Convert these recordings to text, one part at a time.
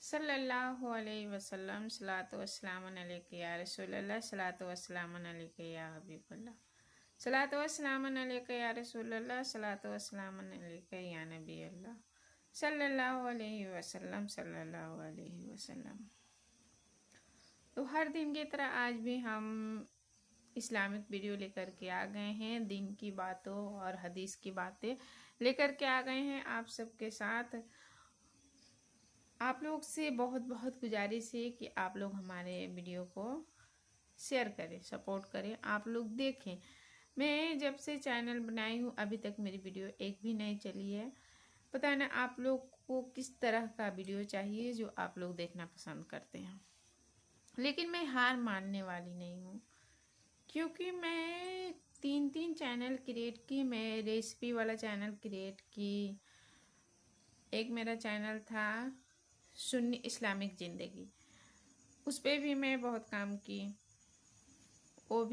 सल्लल्लाहु अलैहि वसल्लम सलातो वस्सलाम अलैका या रसूलल्लाह सलातो वस्सलाम अलैका या हबीबल्लाह सलातो वस्सलाम अलैका या रसूलल्लाह सलातो वस्सलाम अलैका या नबी अल्लाह सल्लल्लाहु अलैहि वसल्लम। तो हर दिन की तरह आज भी हम इस्लामिक वीडियो लेकर के आ गए हैं। दिन की बातों और हदीस की बातें लेकर के आ गए हैं आप सबके साथ। आप लोग से बहुत बहुत गुजारिश है कि आप लोग हमारे वीडियो को शेयर करें, सपोर्ट करें, आप लोग देखें। मैं जब से चैनल बनाई हूँ अभी तक मेरी वीडियो एक भी नहीं चली है। पता ना आप लोग को किस तरह का वीडियो चाहिए जो आप लोग देखना पसंद करते हैं, लेकिन मैं हार मानने वाली नहीं हूँ, क्योंकि मैं तीन चैनल क्रिएट की। मैं रेसिपी वाला चैनल क्रिएट की, एक मेरा चैनल था सुन्नी इस्लामिक ज़िंदगी, उस पर भी मैं बहुत काम की। वो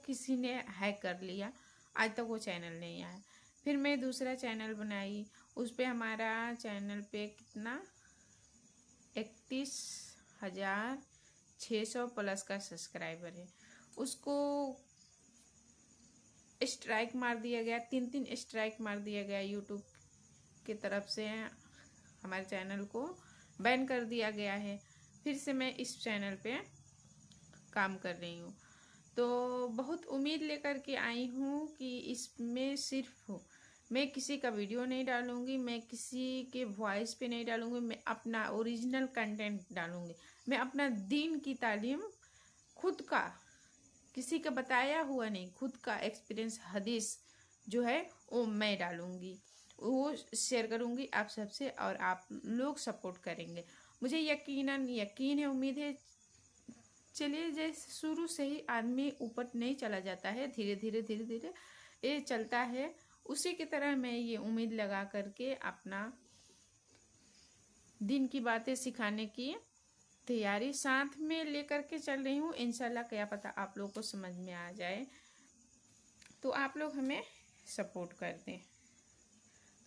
किसी ने हैक कर लिया, आज तक वो चैनल नहीं आया। फिर मैं दूसरा चैनल बनाई, उस पर हमारा चैनल पे कितना 31,600 प्लस का सब्सक्राइबर है। उसको स्ट्राइक मार दिया गया, तीन स्ट्राइक मार दिया गया यूट्यूब की तरफ से। हमारे चैनल को बैन कर दिया गया है। फिर से मैं इस चैनल पे काम कर रही हूँ, तो बहुत उम्मीद लेकर के आई हूँ कि इसमें सिर्फ मैं किसी का वीडियो नहीं डालूँगी, मैं किसी के वॉइस पे नहीं डालूँगी, मैं अपना ओरिजिनल कंटेंट डालूँगी। मैं अपना दीन की तालीम खुद का, किसी का बताया हुआ नहीं, खुद का एक्सपीरियंस हदीस जो है वो मैं डालूँगी, वो शेयर करूँगी आप सबसे, और आप लोग सपोर्ट करेंगे। मुझे यकीन है, उम्मीद है। चलिए, जैसे शुरू से ही आदमी ऊपर नहीं चला जाता है, धीरे धीरे ये चलता है, उसी की तरह मैं ये उम्मीद लगा करके अपना दिन की बातें सिखाने की तैयारी साथ में लेकर के चल रही हूँ। इंशाल्लाह क्या पता आप लोग को समझ में आ जाए, तो आप लोग हमें सपोर्ट कर दें।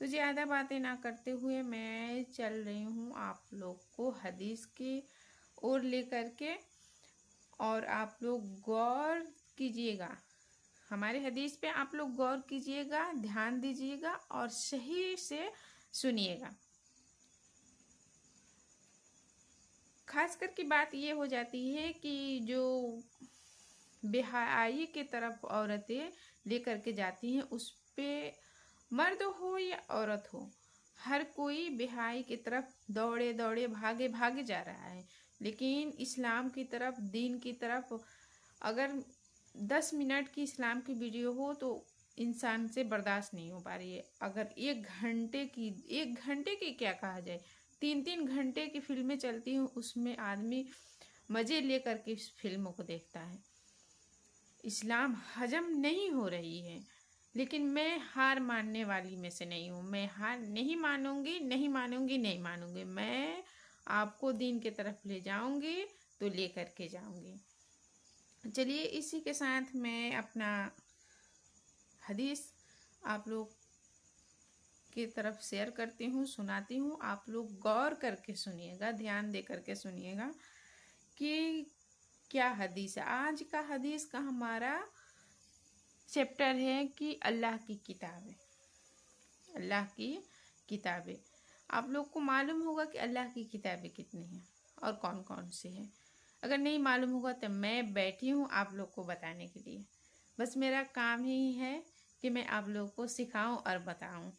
तो ज़्यादा बातें ना करते हुए मैं चल रही हूँ आप लोग को हदीस की ओर लेकर के, और आप लोग गौर कीजिएगा, हमारे हदीस पे आप लोग गौर कीजिएगा, ध्यान दीजिएगा और सही से सुनिएगा। खास करके बात ये हो जाती है कि जो बेहयाई की तरफ औरतें लेकर के जाती हैं, उस पे मर्द हो या औरत हो, हर कोई बेहयाई की तरफ दौड़े भागे जा रहा है। लेकिन इस्लाम की तरफ, दीन की तरफ अगर 10 मिनट की इस्लाम की वीडियो हो तो इंसान से बर्दाश्त नहीं हो पा रही है। अगर एक घंटे की क्या कहा जाए, 3 घंटे की फिल्में चलती हैं, उसमें आदमी मज़े लेकर के इस फिल्मों को देखता है। इस्लाम हजम नहीं हो रही है, लेकिन मैं हार मानने वाली में से नहीं हूँ। मैं हार नहीं मानूंगी। मैं आपको दीन के तरफ ले जाऊंगी, तो ले करके जाऊंगी। चलिए, इसी के साथ मैं अपना हदीस आप लोग की तरफ शेयर करती हूँ, सुनाती हूँ। आप लोग गौर करके सुनिएगा, ध्यान दे करके सुनिएगा कि क्या हदीस है। आज का हदीस का हमारा चैप्टर है कि अल्लाह की किताबें। अल्लाह की किताबें, आप लोग को मालूम होगा कि अल्लाह की किताबें कितनी हैं और कौन कौन सी हैं। अगर नहीं मालूम होगा तो मैं बैठी हूँ आप लोग को बताने के लिए। बस मेरा काम ही है कि मैं आप लोग को सिखाऊं और बताऊं।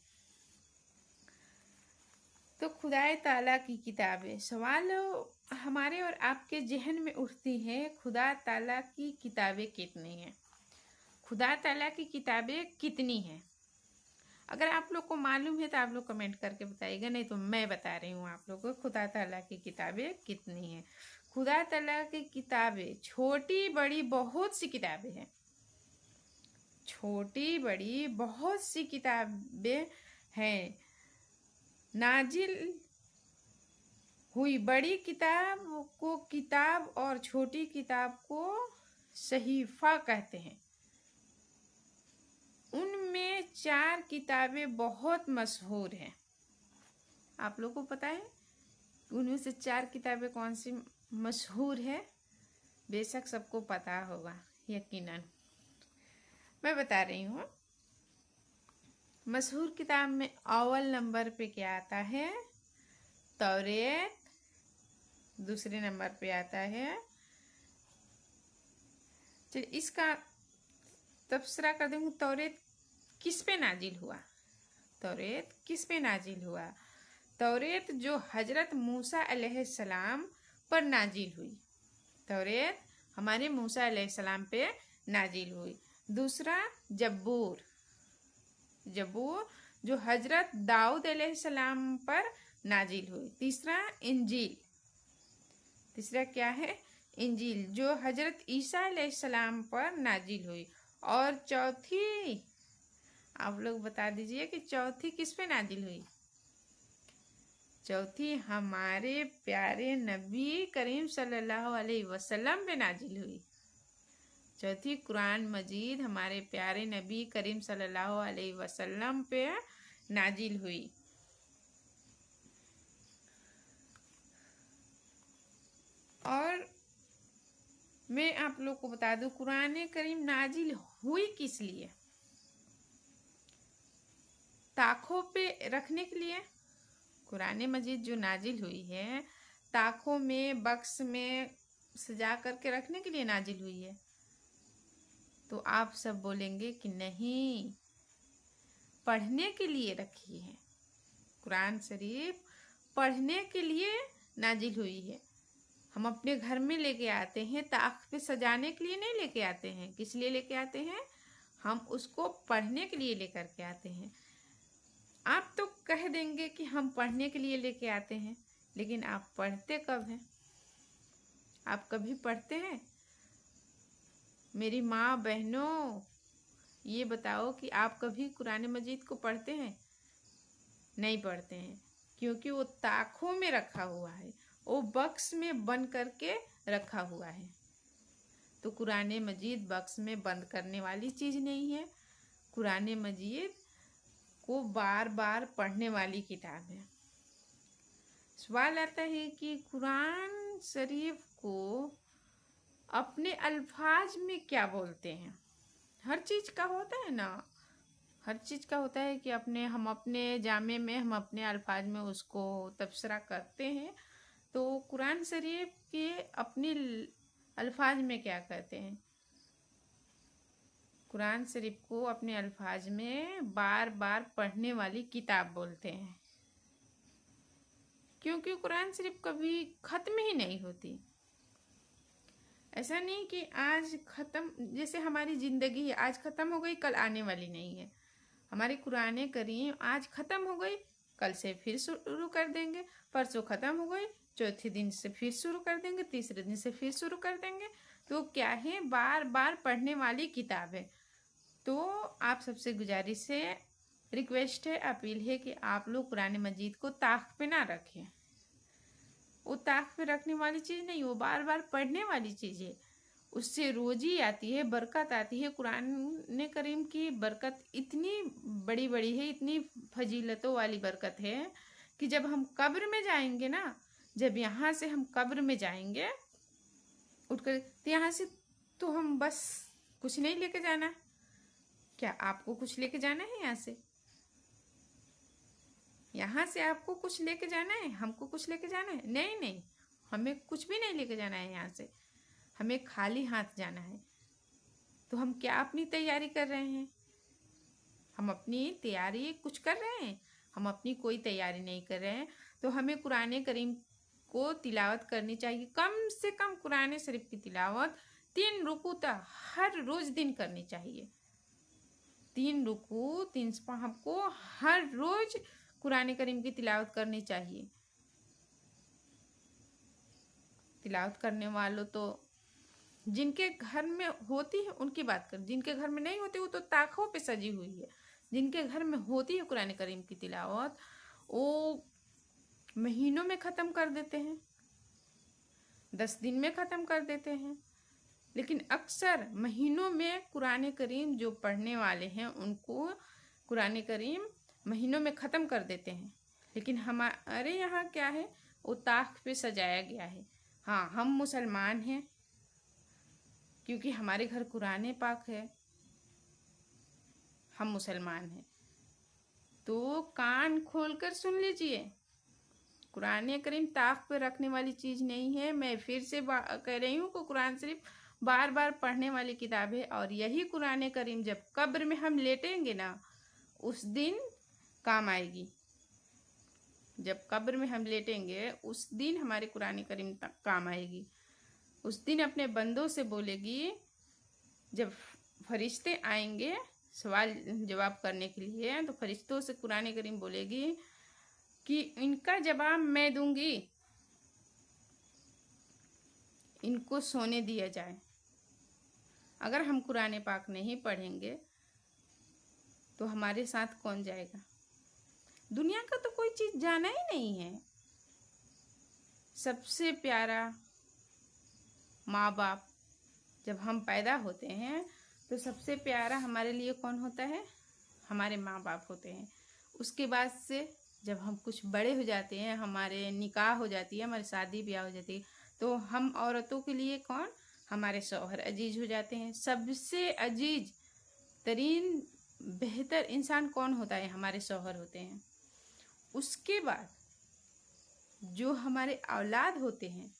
तो खुदाए ताला की किताबें, सवाल हमारे और आपके जहन में उठती है, खुदा ताला की किताबें कितनी हैं? खुदा ताला की किताबें कितनी हैं? अगर आप लोग को मालूम है तो आप लोग कमेंट करके बताइएगा, नहीं तो मैं बता रही हूँ आप लोग को खुदा ताला की किताबें कितनी हैं। खुदा ताला की किताबें छोटी बड़ी बहुत सी किताबें हैं, छोटी बड़ी बहुत सी किताबें हैं। नाजिल हुई बड़ी किताब को किताब और छोटी किताब को सहीफा कहते हैं। उनमें 4 किताबें बहुत मशहूर हैं। आप लोग को पता है उनमें से 4 किताबें कौन सी मशहूर है? बेशक सबको पता होगा यकीनन। मैं बता रही हूँ। मशहूर किताब में अव्वल नंबर पे क्या आता है? तौरेत। दूसरे नंबर पे आता है, चलिए इसका तबसरा कर दूँगी, तौरेत किस पे नाजिल हुआ? तौरेत किस पे नाजिल हुआ? तौरेत जो हजरत मूसा अलैहिस्सलाम पर नाजिल हुई। तौरेत हमारे मूसा अलैहिस्सलाम पे नाजिल हुई। दूसरा जब्बूर, जब्बूर जो हजरत दाऊद अलैहिस्सलाम पर नाजिल हुई। तीसरा इंजील, तीसरा क्या है? इंजील जो हजरत ईसा अलैहिस्सलाम पर नाजिल हुई। और चौथी आप लोग बता दीजिए कि चौथी किस पे नाजिल हुई? चौथी हमारे प्यारे नबी करीम सल्लल्लाहु अलैहि वसल्लम पे नाजिल हुई। चौथी कुरान मजीद हमारे प्यारे नबी करीम सल्लल्लाहु अलैहि वसल्लम पे नाजिल हुई। और मैं आप लोग को बता दूं, कुरान करीम नाजिल हुई किस लिए? ताकों पे रखने के लिए। कुरान मजीद जो नाजिल हुई है ताकों में, बक्स में सजा करके रखने के लिए नाजिल हुई है। तो आप सब बोलेंगे कि नहीं, पढ़ने के लिए रखी है। कुरान शरीफ पढ़ने के लिए नाजिल हुई है। हम अपने घर में लेके आते हैं, ताक पे सजाने के लिए नहीं लेके आते हैं। किस लिए लेके आते हैं? हम उसको पढ़ने के लिए लेकर के आते हैं। आप तो कह देंगे कि हम पढ़ने के लिए लेके आते हैं, लेकिन आप पढ़ते कब हैं? आप कभी पढ़ते हैं? मेरी माँ बहनों, ये बताओ कि आप कभी कुरान मजीद को पढ़ते हैं? नहीं पढ़ते हैं, क्योंकि वो ताकों में रखा हुआ है, वो बक्स में बंद करके रखा हुआ है। तो कुरान मजीद बक्स में बंद करने वाली चीज़ नहीं है। कुरान मजीद को बार बार पढ़ने वाली किताब है। सवाल आता है कि कुरान शरीफ को अपने अल्फाज में क्या बोलते हैं? हर चीज़ का होता है ना, हर चीज़ का होता है कि हम अपने जामे में, हम अपने अल्फाज में उसको तबसरा करते हैं। तो कुरान शरीफ के अपने अल्फाज में क्या कहते हैं? कुरान शरीफ को अपने अल्फाज में बार बार पढ़ने वाली किताब बोलते हैं, क्योंकि कुरान शरीफ कभी ख़त्म ही नहीं होती। ऐसा नहीं कि आज ख़त्म, जैसे हमारी ज़िंदगी है, आज ख़त्म हो गई, कल आने वाली नहीं है। हमारी कुरान करीम आज ख़त्म हो गई, कल से फिर शुरू कर देंगे। परसों ख़त्म हो गई, चौथे दिन से फिर शुरू कर देंगे, तीसरे दिन से फिर शुरू कर देंगे। तो क्या है, बार बार पढ़ने वाली किताब है। तो आप सबसे गुजारिश है, रिक्वेस्ट है, अपील है कि आप लोग कुरान मजीद को ताक पे ना रखें। वो ताक पे रखने वाली चीज़ नहीं, वो बार बार पढ़ने वाली चीज़ है। उससे रोजी आती है, बरकत आती है। कुरान करीम की बरकत इतनी बड़ी बड़ी है, इतनी फजीलतों वाली बरकत है कि जब हम कब्र में जाएंगे ना, जब यहाँ से हम कब्र में जाएंगे उठकर, तो यहाँ से तो हम बस कुछ नहीं लेके जाना। क्या आपको कुछ लेके जाना है यहाँ से? यहाँ से आपको कुछ लेके जाना है? हमको कुछ लेके जाना है? नहीं नहीं, हमें कुछ भी नहीं लेके जाना है यहाँ से। हमें खाली हाथ जाना है। तो हम क्या अपनी तैयारी कर रहे हैं? हम अपनी तैयारी कुछ कर रहे हैं? हम अपनी कोई तैयारी नहीं कर रहे हैं। तो हमें कुरान करीम को तिलावत करनी चाहिए। कम से कम कुरान शरीफ की तिलावत 3 रुकू तक हर रोज दिन करनी चाहिए। 3 रुकू 3 सफा हमको हर रोज कुरान करीम की तिलावत करनी चाहिए। तिलावत करने वालों तो जिनके घर में होती है उनकी बात कर, जिनके घर में नहीं होती वो तो ताकों पे सजी हुई है। जिनके घर में होती है कुरान करीम की तिलावत, वो महीनों में ख़त्म कर देते हैं, 10 दिन में ख़त्म कर देते हैं। लेकिन अक्सर महीनों में कुरान करीम जो पढ़ने वाले हैं उनको कुरान करीम महीनों में ख़त्म कर देते हैं। लेकिन हमारे यहाँ क्या है, वो ताक पे सजाया गया है। हाँ, हम मुसलमान हैं क्योंकि हमारे घर कुरान पाक है, हम मुसलमान हैं। तो कान खोलकर सुन लीजिए, कुरान करीम ताक पे रखने वाली चीज़ नहीं है। मैं फिर से कह रही हूँ कि कुरान शरीफ बार बार पढ़ने वाली किताब है, और यही कुरान करीम जब कब्र में हम लेटेंगे ना, उस दिन काम आएगी। जब कब्र में हम लेटेंगे उस दिन हमारे कुरान करीम काम आएगी। उस दिन अपने बंदों से बोलेगी, जब फरिश्ते आएंगे सवाल जवाब करने के लिए, तो फरिश्तों से कुरान करीम बोलेगी कि इनका जवाब मैं दूंगी, इनको सोने दिया जाए। अगर हम कुरान पाक नहीं पढ़ेंगे तो हमारे साथ कौन जाएगा? दुनिया का तो कोई चीज़ जाना ही नहीं है। सबसे प्यारा माँ बाप, जब हम पैदा होते हैं तो सबसे प्यारा हमारे लिए कौन होता है? हमारे माँ बाप होते हैं। उसके बाद से जब हम कुछ बड़े हो जाते हैं, हमारे निकाह हो जाती है, हमारी शादी ब्याह हो जाती है, तो हम औरतों के लिए कौन? हमारे शौहर अजीज हो जाते हैं। सबसे अजीज तरीन बेहतर इंसान कौन होता है? हमारे शौहर होते हैं। उसके बाद जो हमारे औलाद होते हैं,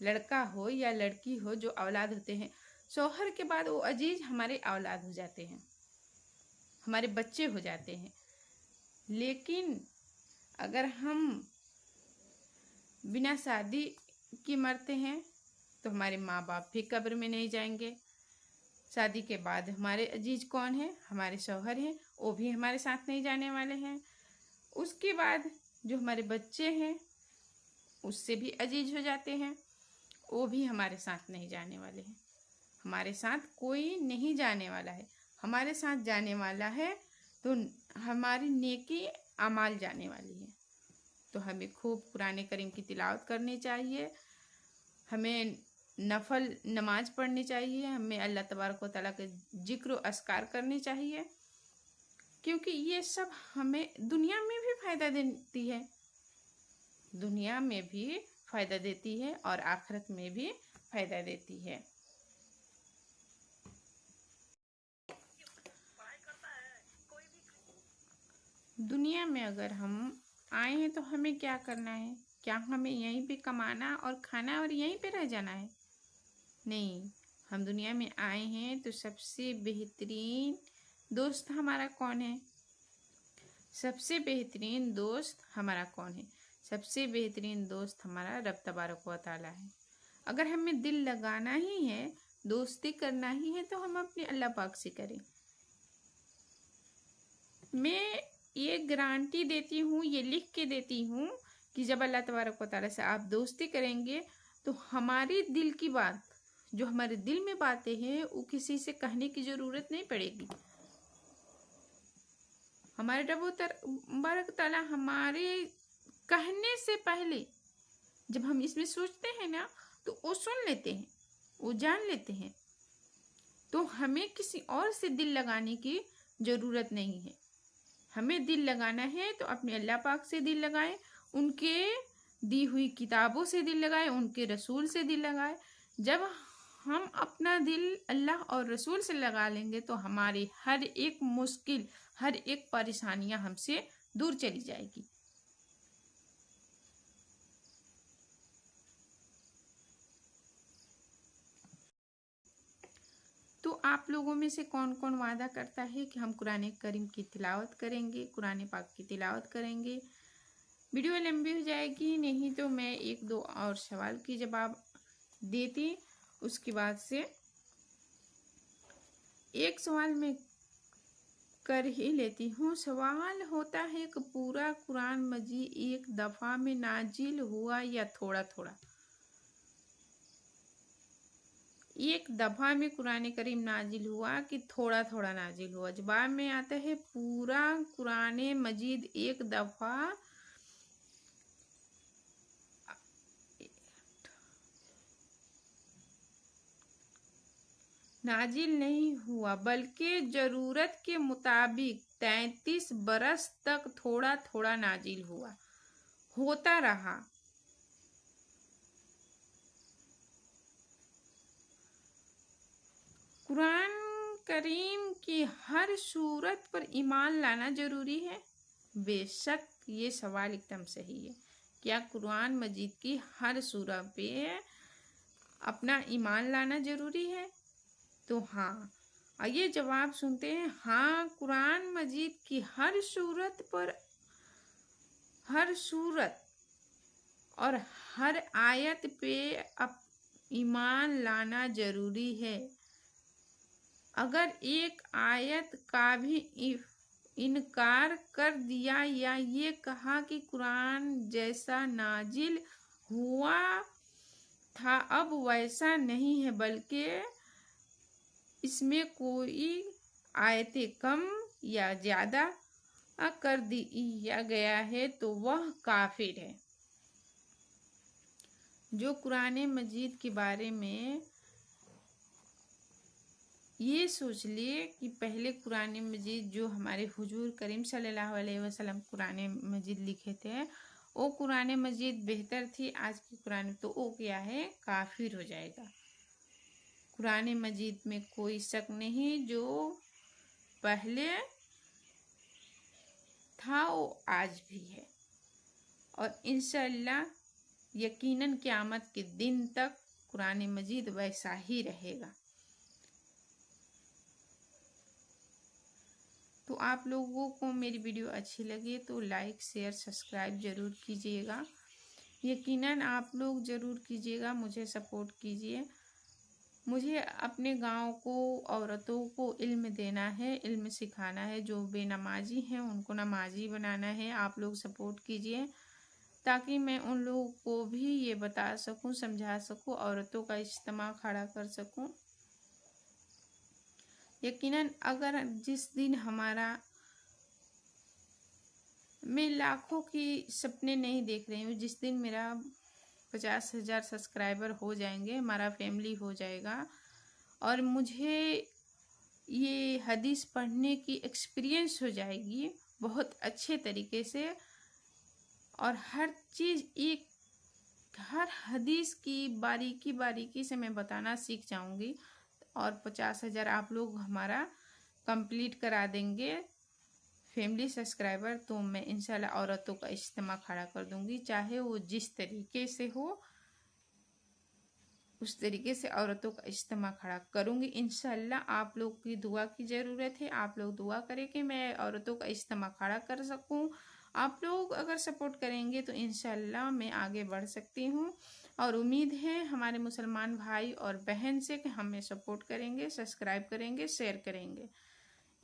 लड़का हो या लड़की हो, जो औलाद होते हैं, शौहर के बाद वो अजीज हमारे औलाद हो जाते हैं, हमारे बच्चे हो जाते हैं। लेकिन अगर हम बिना शादी के मरते हैं तो हमारे माँ बाप भी कब्र में नहीं जाएंगे। शादी के बाद हमारे अजीज कौन है? हमारे शौहर हैं, वो भी हमारे साथ नहीं जाने वाले हैं। उसके बाद जो हमारे बच्चे हैं उससे भी अजीज हो जाते हैं, वो भी हमारे साथ नहीं जाने वाले हैं। हमारे साथ कोई नहीं जाने वाला है। हमारे साथ जाने वाला है तो हमारी नेकी अमाल जाने वाली है। तो हमें खूब कुरान करीम की तिलावत करनी चाहिए, हमें नफल नमाज पढ़नी चाहिए, हमें अल्लाह तबारक व तआला के जिक्र व अस्कार करनी चाहिए, क्योंकि ये सब हमें दुनिया में भी फ़ायदा देती है, दुनिया में भी फ़ायदा देती है और आखिरत में भी फ़ायदा देती है। दुनिया में अगर हम आए हैं तो हमें क्या करना है? क्या हमें यहीं पे कमाना और खाना और यहीं पे रह जाना है? नहीं, हम दुनिया में आए हैं तो सबसे बेहतरीन दोस्त हमारा कौन है? सबसे बेहतरीन दोस्त हमारा कौन है? सबसे बेहतरीन दोस्त हमारा रब तबारक व तआला है। अगर हमें दिल लगाना ही है, दोस्ती करना ही है, तो हम अपने अल्लाह पाक से करें। मैं ये गारंटी देती हूँ, ये लिख के देती हूँ कि जब अल्लाह तबारक व तआला से आप दोस्ती करेंगे तो हमारी दिल की बात, जो हमारे दिल में बातें हैं, वो किसी से कहने की ज़रूरत नहीं पड़ेगी। हमारे रब तबारक तआला हमारे कहने से पहले जब हम इसमें सोचते हैं ना, तो वो सुन लेते हैं, वो जान लेते हैं। तो हमें किसी और से दिल लगाने की ज़रूरत नहीं है। हमें दिल लगाना है तो अपने अल्लाह पाक से दिल लगाएं, उनके दी हुई किताबों से दिल लगाएं, उनके रसूल से दिल लगाएं। जब हम अपना दिल अल्लाह और रसूल से लगा लेंगे तो हमारी हर एक मुश्किल, हर एक परेशानियां हमसे दूर चली जाएगी। तो आप लोगों में से कौन कौन वादा करता है कि हम कुरान करीम की तिलावत करेंगे, कुरान पाक की तिलावत करेंगे? वीडियो लंबी हो जाएगी, नहीं तो मैं एक दो और सवाल की जवाब देती, उसके बाद से एक सवाल मैं कर ही लेती हूँ। सवाल होता है कि पूरा कुरान मजीद एक दफ़ा में नाजिल हुआ या थोड़ा थोड़ा? एक दफ़ा में कुरान करीम नाजिल हुआ कि थोड़ा थोड़ा नाजिल हुआ? जवाब में आता है पूरा कुरान मजीद एक दफ़ा नाजिल नहीं हुआ, बल्कि ज़रूरत के मुताबिक 33 बरस तक थोड़ा थोड़ा नाजिल हुआ, होता रहा। कुरान करीम की हर सूरत पर ईमान लाना जरूरी है? बेशक ये सवाल एकदम सही है। क्या कुरान मजीद की हर सूरत पे अपना ईमान लाना जरूरी है? तो हाँ, आइए जवाब सुनते हैं। हाँ, कुरान मजीद की हर सूरत और हर आयत पे ईमान लाना जरूरी है। अगर एक आयत का भी इनकार कर दिया या ये कहा कि कुरान जैसा नाजिल हुआ था अब वैसा नहीं है, बल्कि इसमें कोई आयतें कम या ज़्यादा कर दिया गया है, तो वह काफिर है। जो कुरान मजीद के बारे में ये सोच लिए कि पहले कुरान मजीद जो हमारे हुजूर करीम सल्लल्लाहु अलैहि वसल्लम कुरान मजीद लिखे थे, वो कुरान मजीद बेहतर थी आज की कुरान, तो वो क्या है, काफिर हो जाएगा। कुरान मजीद में कोई शक नहीं, जो पहले था वो आज भी है, और इंशाअल्लाह यकीनन क़यामत के दिन तक कुरान मजीद वैसा ही रहेगा। तो आप लोगों को मेरी वीडियो अच्छी लगे तो लाइक शेयर सब्सक्राइब ज़रूर कीजिएगा। यकीनन आप लोग ज़रूर कीजिएगा, मुझे सपोर्ट कीजिए। मुझे अपने गांव को, औरतों को इल्म देना है, इल्म सिखाना है। जो बेनमाजी हैं उनको नमाजी बनाना है। आप लोग सपोर्ट कीजिए ताकि मैं उन लोगों को भी ये बता सकूं, समझा सकूं, औरतों का इज्तिमा खड़ा कर सकूं। यकीनन अगर जिस दिन मैं लाखों की सपने नहीं देख रही हूँ, जिस दिन मेरा 50,000 सब्सक्राइबर हो जाएंगे, हमारा फैमिली हो जाएगा, और मुझे ये हदीस पढ़ने की एक्सपीरियंस हो जाएगी बहुत अच्छे तरीके से, और हर चीज़ हर हदीस की बारीकी से मैं बताना सीख जाऊंगी, और 50,000 आप लोग हमारा कंप्लीट करा देंगे फैमिली सब्सक्राइबर, तो मैं इंशाल्लाह औरतों का इज्तिमा खड़ा कर दूंगी। चाहे वो जिस तरीके से हो उस तरीके से औरतों का इज्तिमा खड़ा करूंगी इंशाल्लाह। आप लोग की दुआ की ज़रूरत है। आप लोग दुआ करें कि मैं औरतों का इज्तिमा खड़ा कर सकूं। आप लोग अगर सपोर्ट करेंगे तो इंशाल्लाह मैं आगे बढ़ सकती हूं, और उम्मीद है हमारे मुसलमान भाई और बहन से कि हमें सपोर्ट करेंगे, सब्सक्राइब करेंगे, शेयर करेंगे।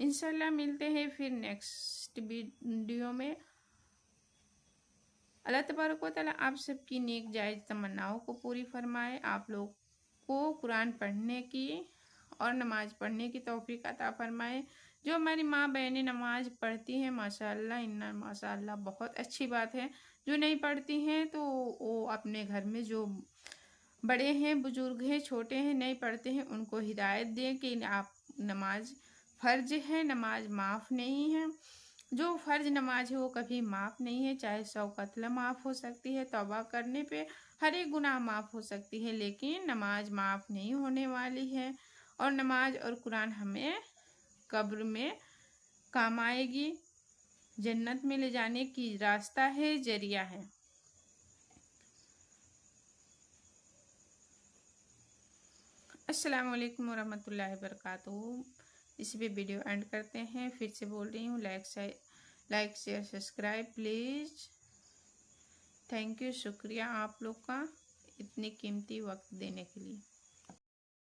इंशाल्लाह मिलते हैं फिर नेक्स्ट वीडियो में। अल्लाह तबारक व तआला आप सबकी नेक जायज़ तमन्नाओं को पूरी फरमाए। आप लोग को कुरान पढ़ने की और नमाज़ पढ़ने की तौफीक अता फरमाए। जो हमारी माँ बहनें नमाज़ पढ़ती हैं माशाअल्लाह, इन्ना माशाअल्लाह बहुत अच्छी बात है। जो नहीं पढ़ती हैं तो वो अपने घर में जो बड़े हैं, बुजुर्ग हैं, छोटे हैं, नहीं पढ़ते हैं, उनको हिदायत दें कि आप नमाज फ़र्ज है, नमाज माफ़ नहीं है। जो फ़र्ज नमाज है वो कभी माफ़ नहीं है। चाहे 100 कत्ल माफ़ हो सकती है, तौबा करने पे हर एक गुनाह माफ़ हो सकती है, लेकिन नमाज माफ़ नहीं होने वाली है। और नमाज और कुरान हमें कब्र में काम आएगी, जन्नत में ले जाने की रास्ता है, जरिया है। अस्सलाम वालेकुम वरहमतुल्लाहि वबरकातुहू। इस पे वीडियो एंड करते हैं। फिर से बोल रही हूँ, like share subscribe please. Thank you, शुक्रिया आप लोग का इतनी कीमती वक्त देने के लिए।